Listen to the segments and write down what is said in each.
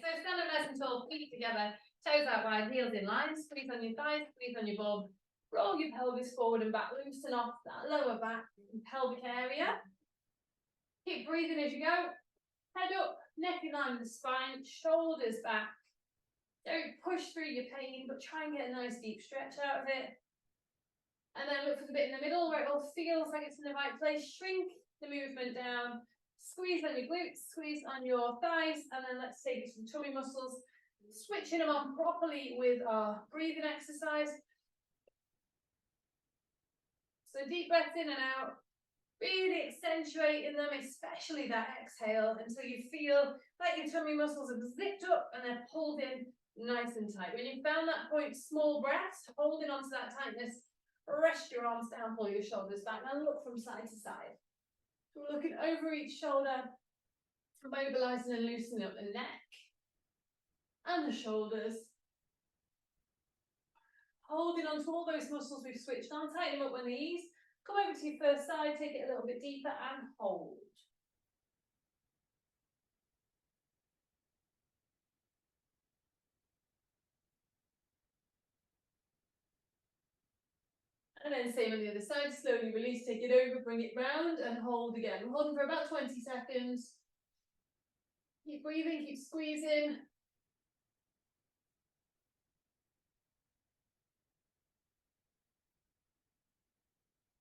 So stand up nice and tall, feet together, toes out wide, heels in line, squeeze on your thighs, squeeze on your bum. Roll your pelvis forward and back, loosen off that lower back and pelvic area. Keep breathing as you go. Head up, neck in line with the spine, shoulders back. Don't push through your pain, but try and get a nice deep stretch out of it. And then look for the bit in the middle where it all feels like it's in the right place. Shrink the movement down. Squeeze on your glutes, squeeze on your thighs, and then let's take some tummy muscles. Switching them on properly with our breathing exercise. So deep breath in and out. Really accentuating them, especially that exhale, until you feel like your tummy muscles have zipped up and they're pulled in nice and tight. When you've found that point, small breaths, holding on to that tightness, rest your arms down, pull your shoulders back, and look from side to side. So we're looking over each shoulder, mobilizing and loosening up the neck and the shoulders. Holding on to all those muscles we've switched on, tighten them up with the knees. Come over to your first side, take it a little bit deeper and hold. And then same on the other side, slowly release, take it over, bring it round and hold again. We're holding for about 20 seconds. Keep breathing, keep squeezing.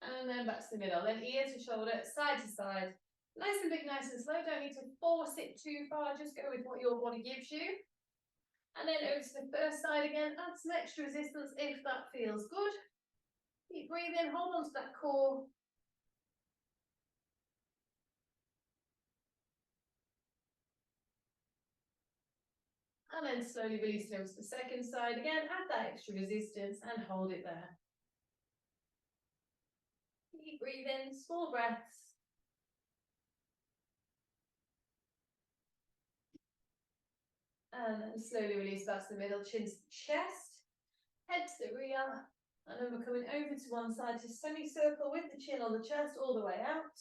And then back to the middle, then ear to shoulder, side to side. Nice and big, nice and slow, don't need to force it too far, just go with what your body gives you. And then over to the first side again, add some extra resistance if that feels good. Keep breathing, hold on to that core. And then slowly release it over to the second side again, add that extra resistance and hold it there. Keep breathing, small breaths. And then slowly release back to the middle, chin to the chest, head to the rear. And then we're coming over to one side to semicircle with the chin on the chest, all the way out,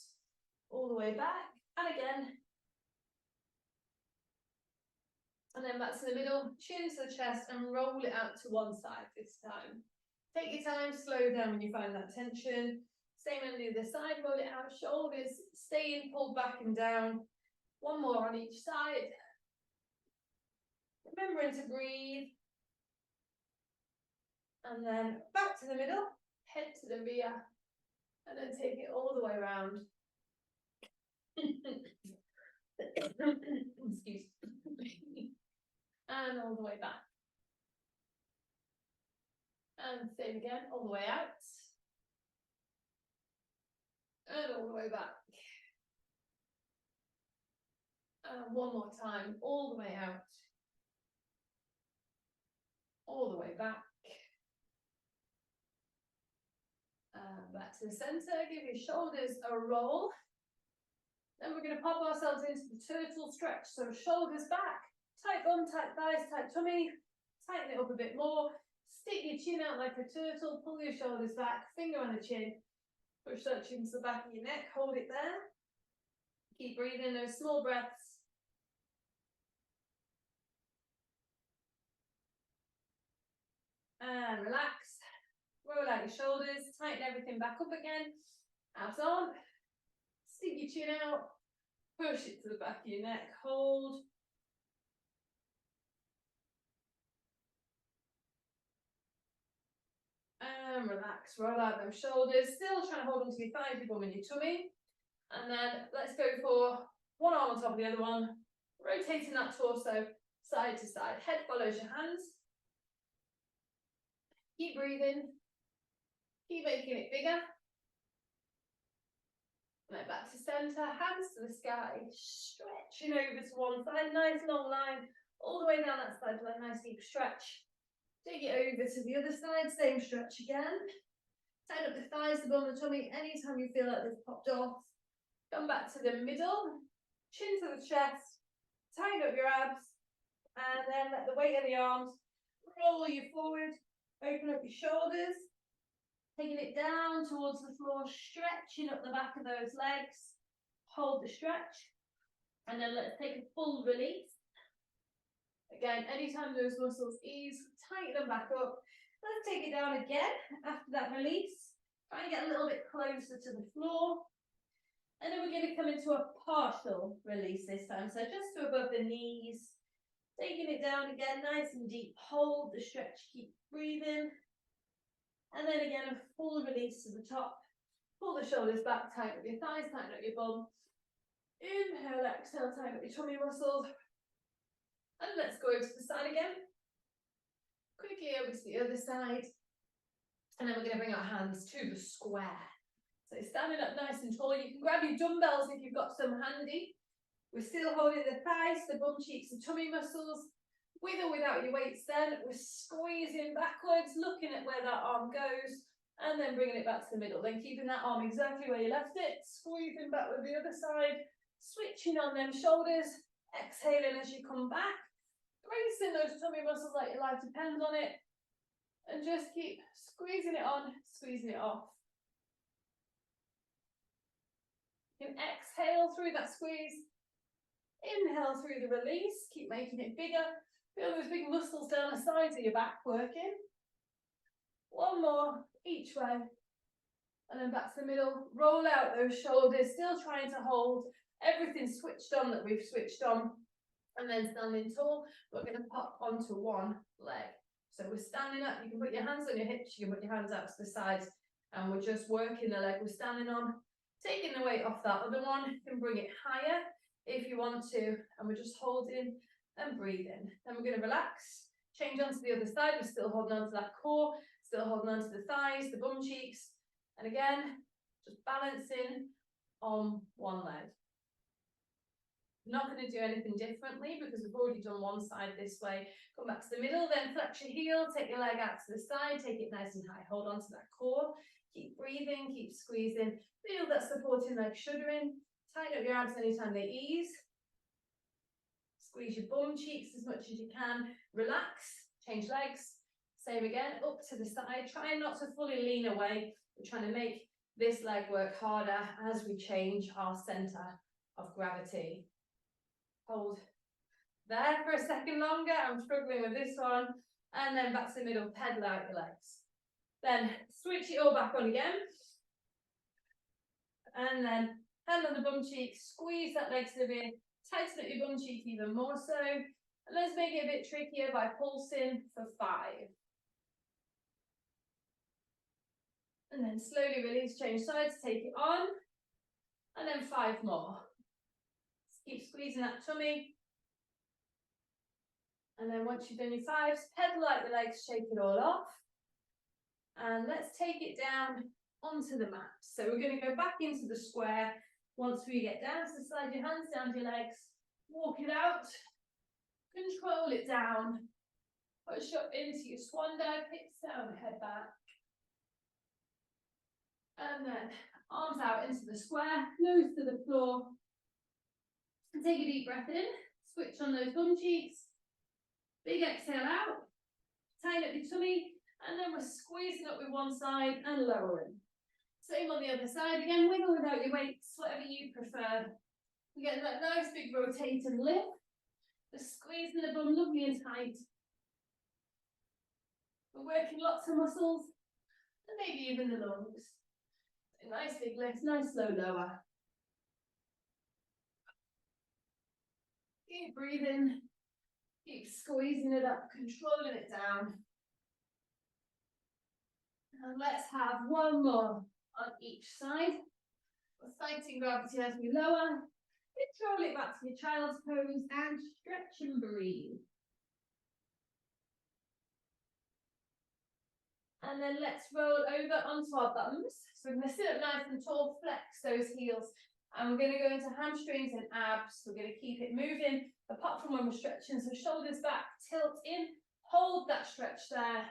all the way back, and again. And then back to the middle, chin to the chest, and roll it out to one side this time. Take your time, slow down when you find that tension. Same on the other side, roll it out, shoulders staying pulled back and down. One more on each side. Remembering to breathe. And then back to the middle, head to the rear, and then take it all the way around. Excuse me. And all the way back. And same again, all the way out. And all the way back. And one more time, all the way out. All the way back. Back to the center, give your shoulders a roll. Then we're going to pop ourselves into the turtle stretch. So shoulders back, tight bum, tight thighs, tight tummy. Tighten it up a bit more. Stick your chin out like a turtle, pull your shoulders back, finger on the chin. Push that chin to the back of your neck, hold it there. Keep breathing those small breaths. And relax. Roll out your shoulders, tighten everything back up again. Abs on. Stick your chin out. Push it to the back of your neck. Hold. And relax. Roll out them shoulders. Still trying to hold onto your thighs, your bum and your tummy. And then let's go for one arm on top of the other one. Rotating that torso side to side. Head follows your hands. Keep breathing. Keep making it bigger. And then back to center, hands to the sky, stretching over to one side, nice long line, all the way down that side for that nice deep stretch. Take it over to the other side, same stretch again. Tighten up the thighs, the bum, the tummy, anytime you feel like they've popped off. Come back to the middle, chin to the chest, tighten up your abs, and then let the weight of the arms roll you forward, open up your shoulders. Taking it down towards the floor, stretching up the back of those legs. Hold the stretch. And then let's take a full release. Again, anytime those muscles ease, tighten them back up. Let's take it down again after that release. Try and get a little bit closer to the floor. And then we're going to come into a partial release this time. So just to above the knees. Taking it down again, nice and deep. Hold the stretch, keep breathing. And then again, a full release to the top. Pull the shoulders back, tighten up your thighs, tighten up your bum. Inhale, exhale, tighten up your tummy muscles. And let's go over to the side again. Quickly over to the other side. And then we're going to bring our hands to the square. So standing up nice and tall. You can grab your dumbbells if you've got some handy. We're still holding the thighs, the bum cheeks and tummy muscles. With or without your weights then, we're squeezing backwards, looking at where that arm goes, and then bringing it back to the middle. Then keeping that arm exactly where you left it, squeezing back with the other side, switching on them shoulders, exhaling as you come back, bracing those tummy muscles like your life depends on it, and just keep squeezing it on, squeezing it off. You can exhale through that squeeze. Inhale through the release, keep making it bigger. Feel those big muscles down the sides of your back working. One more each way. And then back to the middle. Roll out those shoulders, still trying to hold everything switched on that we've switched on. And then standing tall, we're going to pop onto one leg. So we're standing up, you can put your hands on your hips, you can put your hands out to the sides, and we're just working the leg we're standing on. Taking the weight off that other one, you can bring it higher if you want to, and we're just holding and breathing. Then we're going to relax, change onto the other side. We're still holding on to that core, still holding on to the thighs, the bum cheeks, and again, just balancing on one leg. Not going to do anything differently because we've already done one side this way. Come back to the middle, then flex your heel, take your leg out to the side, take it nice and high. Hold on to that core, keep breathing, keep squeezing. Feel that supporting leg shuddering. Tighten up your abs anytime they ease. Squeeze your bum cheeks as much as you can. Relax, change legs. Same again, up to the side. Try not to fully lean away. We're trying to make this leg work harder as we change our center of gravity. Hold there for a second longer. I'm struggling with this one. And then back to the middle, pedal out your legs. Then switch it all back on again. And then hand on the bum cheek, squeeze that leg to the rear, tighten up your bum cheek even more so. And let's make it a bit trickier by pulsing for 5. And then slowly release, change sides, take it on. And then 5 more. Keep squeezing that tummy. And then once you've done your 5s, pedal out the legs, shake it all off. And let's take it down onto the mat. So we're going to go back into the square. Once we get down, so slide your hands down to your legs, walk it out, control it down, push up into your swan dive, hips down, head back. And then arms out into the square, nose to the floor. And take a deep breath in, switch on those bum cheeks, big exhale out, tighten up your tummy, and then we're squeezing up with one side and lowering. Same on the other side, again, wiggle without your weights, whatever you prefer. We get that nice big rotate and lift. Just squeezing the bum lovely and tight. We're working lots of muscles, and maybe even the lungs. A nice big lift, nice slow lower. Keep breathing, keep squeezing it up, controlling it down. And let's have one more on each side. We're fighting gravity as we lower. Control it back to your child's pose and stretch and breathe. And then let's roll over onto our bums. So we're going to sit up nice and tall, flex those heels. And we're going to go into hamstrings and abs. We're going to keep it moving apart from when we're stretching. So shoulders back, tilt in, hold that stretch there.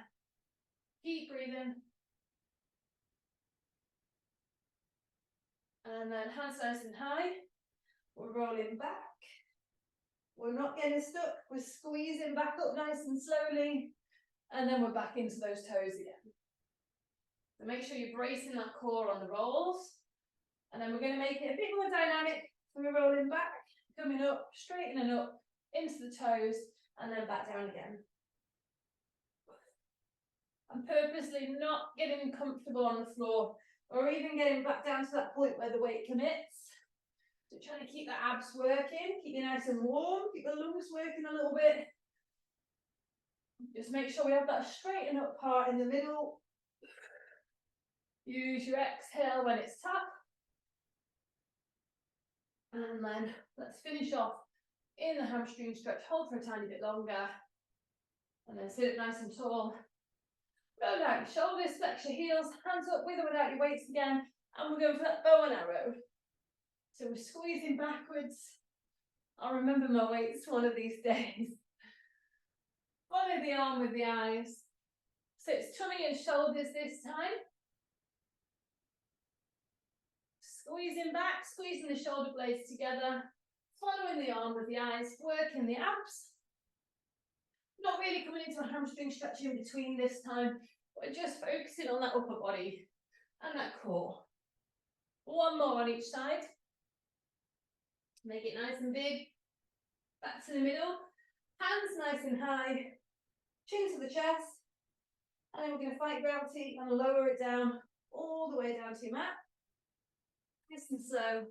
Keep breathing. And then hands nice and high. We're rolling back. We're not getting stuck. We're squeezing back up nice and slowly. And then we're back into those toes again. So make sure you're bracing that core on the rolls. And then we're going to make it a bit more dynamic. So we're rolling back, coming up, straightening up into the toes. and then back down again. I'm purposely not getting comfortable on the floor or even getting back down to that point where the weight commits. So trying to keep the abs working, keep you nice and warm, keep the lungs working a little bit. Just make sure we have that straighten up part in the middle. Use your exhale when it's tough. And then let's finish off in the hamstring stretch. Hold for a tiny bit longer. And then sit up nice and tall. Roll out your shoulders, flex your heels, hands up with or without your weights again. And we're going for that bow and arrow. So we're squeezing backwards. I'll remember my weights one of these days. Follow the arm with the eyes. So it's tummy and shoulders this time. Squeezing back, squeezing the shoulder blades together. Following the arm with the eyes, working the abs. Not really coming into a hamstring stretch in between this time. We're just focusing on that upper body and that core. One more on each side. Make it nice and big. Back to the middle. Hands nice and high. Chin to the chest. And then we're going to fight gravity and lower it down all the way down to your mat. Nice and slow.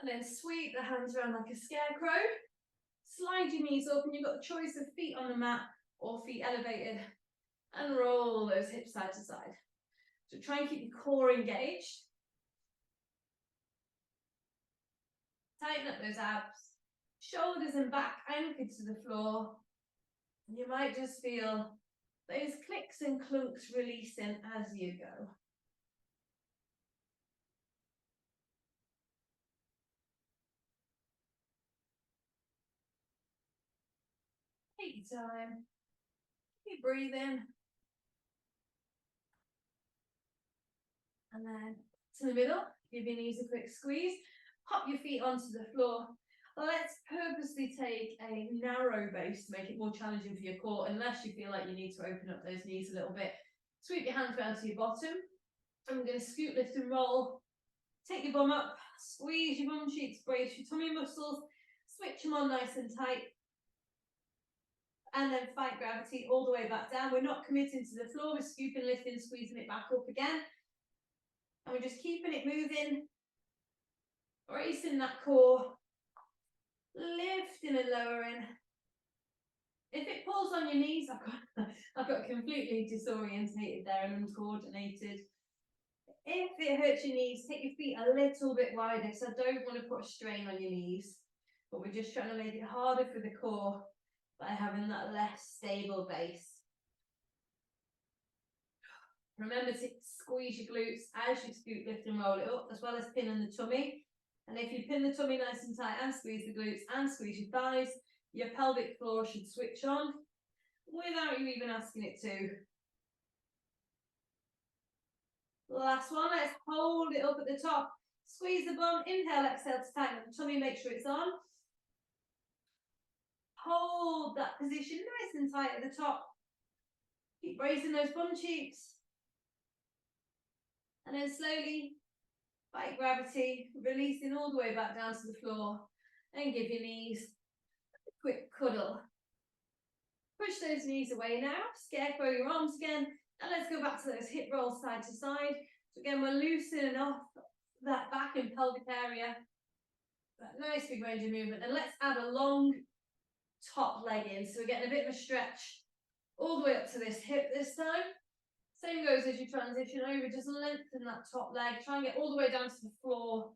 And then sweep the hands around like a scarecrow. Slide your knees up and you've got the choice of feet on the mat or feet elevated. And roll those hips side to side. So try and keep your core engaged. Tighten up those abs. Shoulders and back anchored to the floor. And you might just feel those clicks and clunks releasing as you go. Take your time. Keep breathing. And then to the middle, give your knees a quick squeeze. Pop your feet onto the floor. Let's purposely take a narrow base to make it more challenging for your core, unless you feel like you need to open up those knees a little bit. Sweep your hands down to your bottom. And we're going to scoot, lift and roll. Take your bum up, squeeze your bum cheeks, brace your tummy muscles, switch them on nice and tight. And then fight gravity all the way back down. We're not committing to the floor, we're scooping, lifting, squeezing it back up again. And we're just keeping it moving, bracing that core, lifting and lowering. If it pulls on your knees, I've got completely disorientated there and uncoordinated. If it hurts your knees, take your feet a little bit wider, so I don't want to put a strain on your knees, but we're just trying to make it harder for the core by having that less stable base. Remember to squeeze your glutes as you scoot, lift and roll it up, as well as pinning the tummy. And if you pin the tummy nice and tight and squeeze the glutes and squeeze your thighs, your pelvic floor should switch on without you even asking it to. Last one, let's hold it up at the top. Squeeze the bum, inhale, exhale to tighten up the tummy, make sure it's on. Hold that position nice and tight at the top. Keep raising those bum cheeks. And then slowly, fight gravity, releasing all the way back down to the floor. And give your knees a quick cuddle. Push those knees away now, scarecrow your arms again. And let's go back to those hip rolls side to side. So again, we're loosening off that back and pelvic area. That nice big range of movement. And let's add a long top leg in. So we're getting a bit of a stretch all the way up to this hip this time. Same goes as you transition over. Just lengthen that top leg. Try and get all the way down to the floor.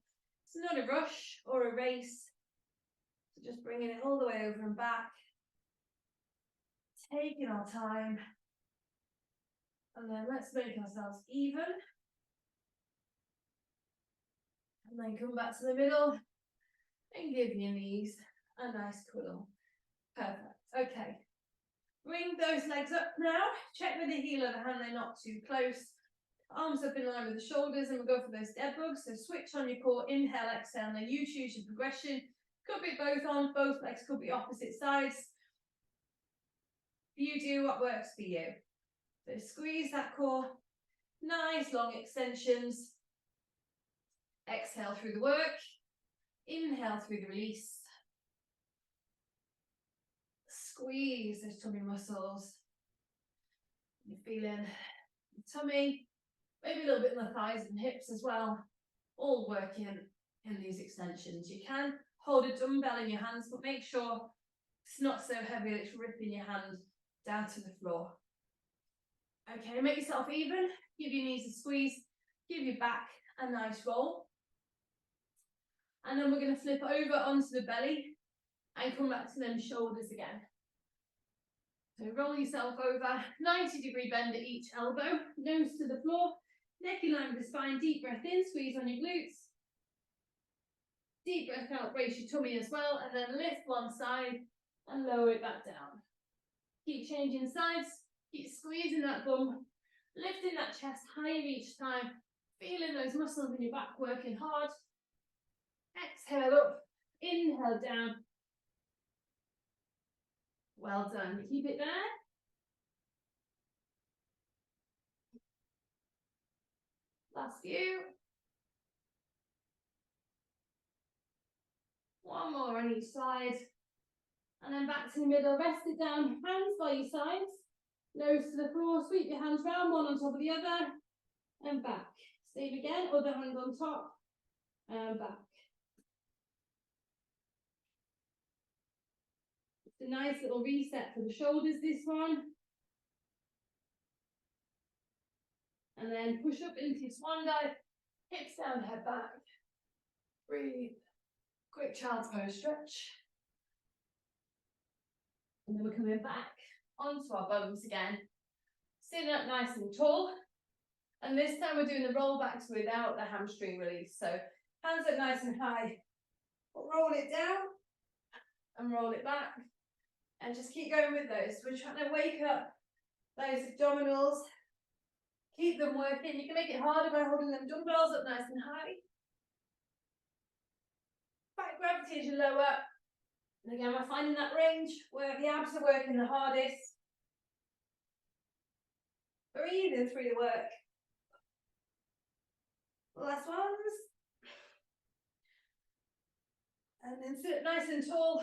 It's not a rush or a race. So just bringing it all the way over and back. Taking our time. And then let's make ourselves even. And then come back to the middle and give your knees a nice cuddle. Perfect. Okay. Bring those legs up now. Check with the heel of the hand they're not too close. Arms up in line with the shoulders, and we'll go for those dead bugs. So switch on your core, inhale, exhale, and then you choose your progression. Could be both on, both legs could be opposite sides. You do what works for you. So squeeze that core, nice long extensions. Exhale through the work, inhale through the release. Squeeze those tummy muscles. You're feeling the tummy, maybe a little bit in the thighs and hips as well, all working in these extensions. You can hold a dumbbell in your hands, but make sure it's not so heavy that it's ripping your hand down to the floor. Okay, make yourself even, give your knees a squeeze, give your back a nice roll. And then we're going to flip over onto the belly and come back to them shoulders again. So roll yourself over, 90-degree bend at each elbow, nose to the floor, neck in line with the spine, deep breath in, squeeze on your glutes. Deep breath out, brace your tummy as well, and then lift one side and lower it back down. Keep changing sides, keep squeezing that bum, lifting that chest higher each time, feeling those muscles in your back working hard. Exhale up, inhale down. Well done, keep it there. Last few. One more on each side. And then back to the middle, rest it down, hands by your sides, nose to the floor, sweep your hands round, one on top of the other, and back. Same again, other hand on top, and back. It's a nice little reset for the shoulders, this one. And then push up into your swan dive, hips down, head back. Breathe. Quick child's pose stretch. And then we're coming back onto our bums again. Sitting up nice and tall. And this time we're doing the rollbacks without the hamstring release. So hands up nice and high. Roll it down and roll it back. And just keep going with those. We're trying to wake up those abdominals. Keep them working. You can make it harder by holding them dumbbells up nice and high. Back gravity as you lower. And again, we're finding that range where the abs are working the hardest. Breathing through the work. Last ones. And then sit nice and tall.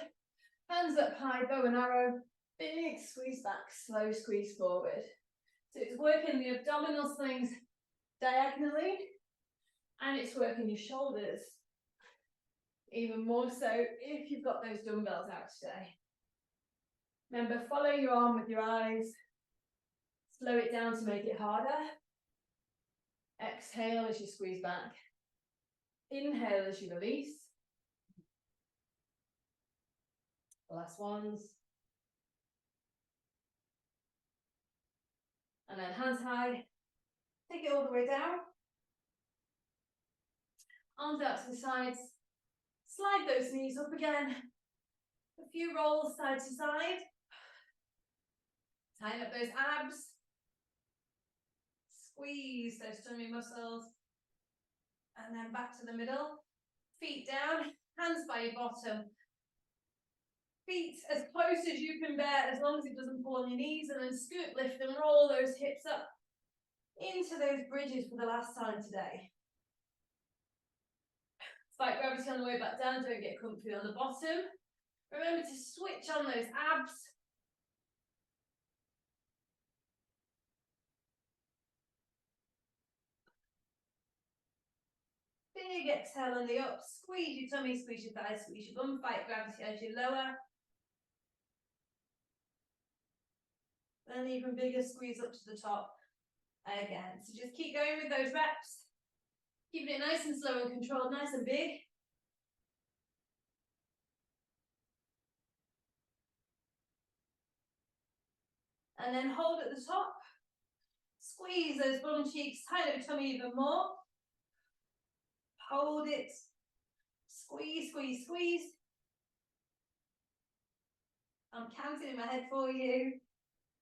Hands up high, bow and arrow. Big squeeze back, slow squeeze forward. So it's working the abdominal slings diagonally. And it's working your shoulders. Even more so if you've got those dumbbells out today. Remember, follow your arm with your eyes. Slow it down to make it harder. Exhale as you squeeze back. Inhale as you release. Last ones. And then hands high. Take it all the way down. Arms out to the sides. Slide those knees up again. A few rolls side to side. Tighten up those abs. Squeeze those tummy muscles. And then back to the middle. Feet down, hands by your bottom. Feet as close as you can bear, as long as it doesn't pull on your knees. And then scoot, lift and roll those hips up into those bridges for the last time today. Fight gravity on the way back down, don't get comfy on the bottom. Remember to switch on those abs. Big exhale on the up, squeeze your tummy, squeeze your thighs, squeeze your bum, fight gravity as you lower. Then even bigger squeeze up to the top again. So just keep going with those reps. Keeping it nice and slow and controlled, nice and big. And then hold at the top. Squeeze those bum cheeks, tighten up your tummy even more. Hold it. Squeeze, squeeze, squeeze. I'm counting in my head for you.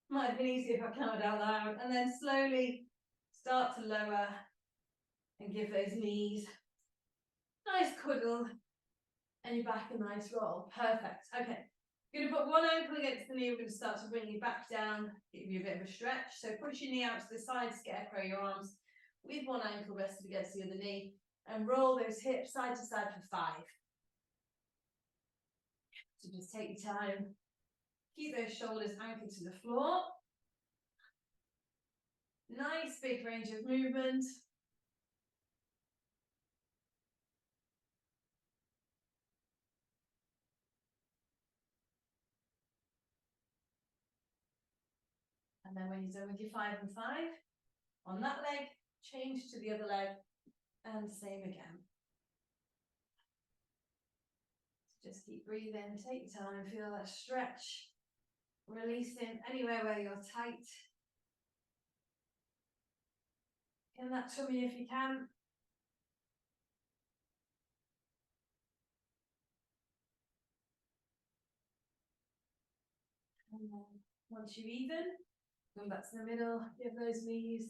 Might have been easier if I counted out loud. And then slowly start to lower and give those knees a nice cuddle and your back a nice roll. Perfect. Okay. You're going to put one ankle against the knee. We're going to start to bring you back down, give you a bit of a stretch. So push your knee out to the side, scarecrow your arms with one ankle rested against the other knee, and roll those hips side to side for 5. So just take your time. Keep those shoulders anchored to the floor. Nice big range of movement. And then when you're done with your 5 and 5, on that leg, change to the other leg, and same again. Just keep breathing, take your time, feel that stretch, releasing anywhere where you're tight. In that tummy if you can. And then once you're even, come back to the middle, give those knees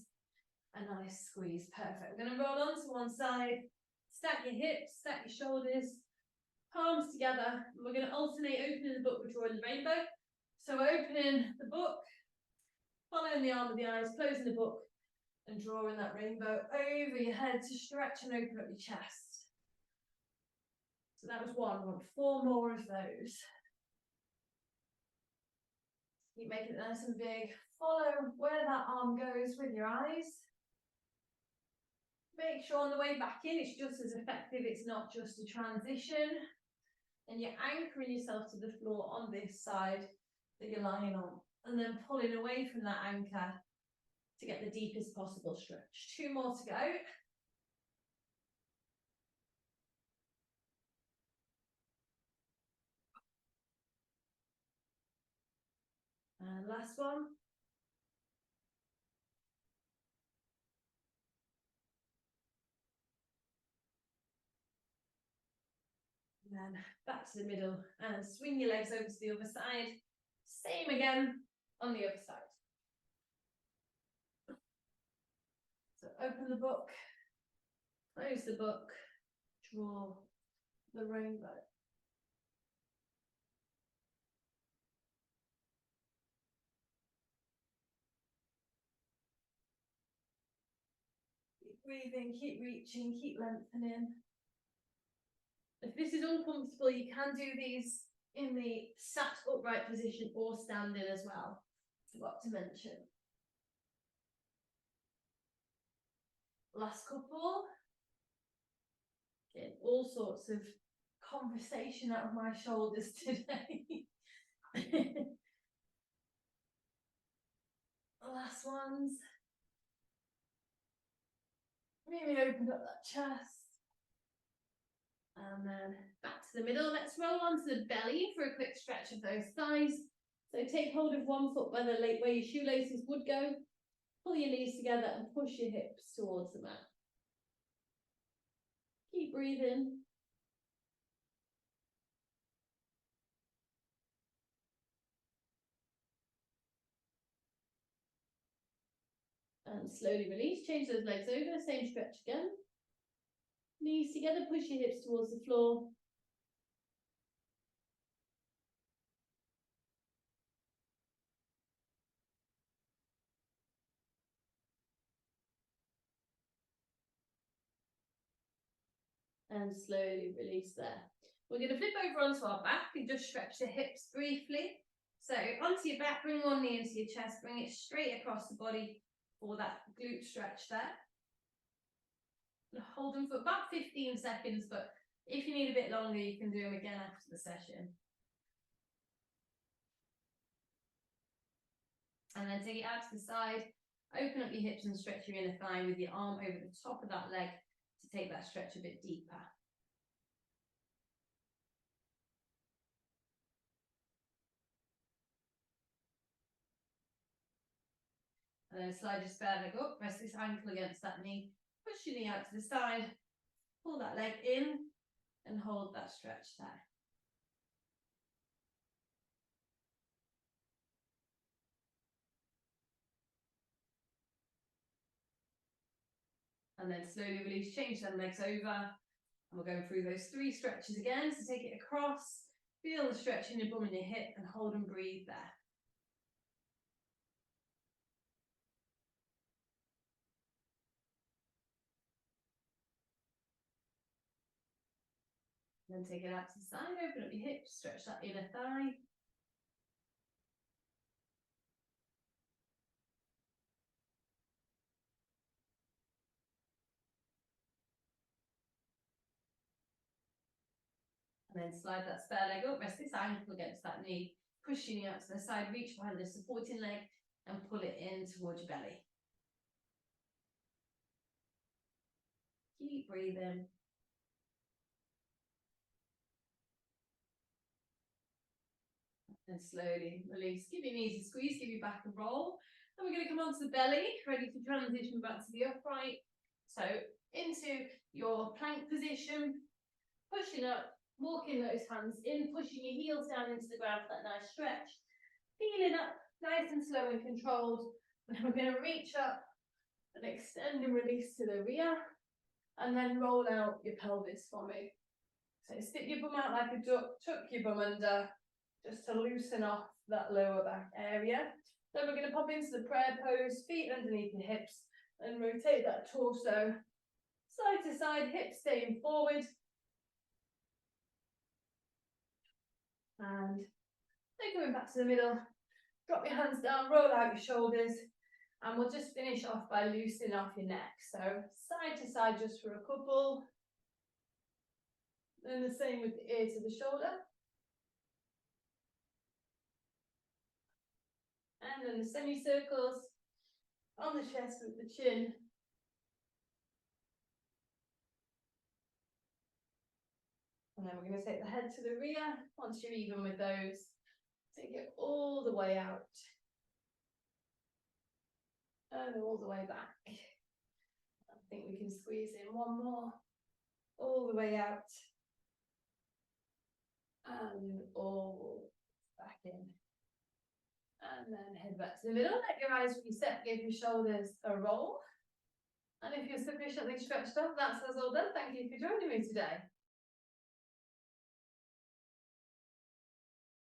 a nice squeeze. Perfect. We're going to roll onto one side, stack your hips, stack your shoulders, palms together. And we're going to alternate opening the book with drawing the rainbow. So we're opening the book, following the arm with the eyes, closing the book, and drawing that rainbow over your head to stretch and open up your chest. So that was one. We want 4 more of those. Keep making it nice and big. Follow where that arm goes with your eyes. Make sure on the way back in, it's just as effective. It's not just a transition. And you're anchoring yourself to the floor on this side that you're lying on. And then pulling away from that anchor to get the deepest possible stretch. 2 more to go. And last one. And then back to the middle and swing your legs over to the other side. Same again on the other side. So open the book, close the book, draw the rainbow. Keep breathing, keep reaching, keep lengthening. If this is uncomfortable, you can do these in the sat upright position or standing as well. Forgot to mention. Last couple. Getting all sorts of conversation out of my shoulders today. Last ones. Really open up that chest. And then back to the middle. Let's roll onto the belly for a quick stretch of those thighs. So take hold of one foot where your shoelaces would go. Pull your knees together and push your hips towards the mat. Keep breathing. And slowly release. Change those legs over. Same stretch again. Knees together. Push your hips towards the floor. And slowly release there. We're going to flip over onto our back and just stretch the hips briefly. So onto your back, bring one knee into your chest, bring it straight across the body for that glute stretch there. And hold them for about 15 seconds, but if you need a bit longer, you can do them again after the session. And then take it out to the side, open up your hips and stretch your inner thigh with your arm over the top of that leg to take that stretch a bit deeper. And then slide your spare leg up, press this ankle against that knee, push your knee out to the side, pull that leg in and hold that stretch there. And then slowly release, change them legs over. And we're going through those 3 stretches again. So take it across, feel the stretch in your bum and your hip and hold and breathe there. Then take it out to the side, open up your hips, stretch that inner thigh. And then slide that spare leg up, rest this ankle against that knee, push your knee out to the side, reach behind the supporting leg and pull it in towards your belly. Keep breathing. And slowly release. Give your knees a squeeze, give your back a roll. And we're going to come onto the belly, ready to transition back to the upright. So into your plank position, pushing up, walking those hands in, pushing your heels down into the ground for that nice stretch. Feeling up, nice and slow and controlled. And we're going to reach up and extend and release to the rear. And then roll out your pelvis for me. So stick your bum out like a duck, tuck your bum under, just to loosen off that lower back area. Then we're going to pop into the prayer pose, feet underneath your hips, and rotate that torso side to side, hips staying forward. And then coming back to the middle, drop your hands down, roll out your shoulders, and we'll just finish off by loosening off your neck. So side to side just for a couple. And the same with the ear to the shoulder. And then the semicircles on the chest with the chin. And then we're going to take the head to the rear. Once you're even with those, take it all the way out. And all the way back. I think we can squeeze in one more. All the way out. And all back in. And then head back to the middle. Let your eyes reset. Give your shoulders a roll. And if you're sufficiently stretched up, that's us all done. Thank you for joining me today.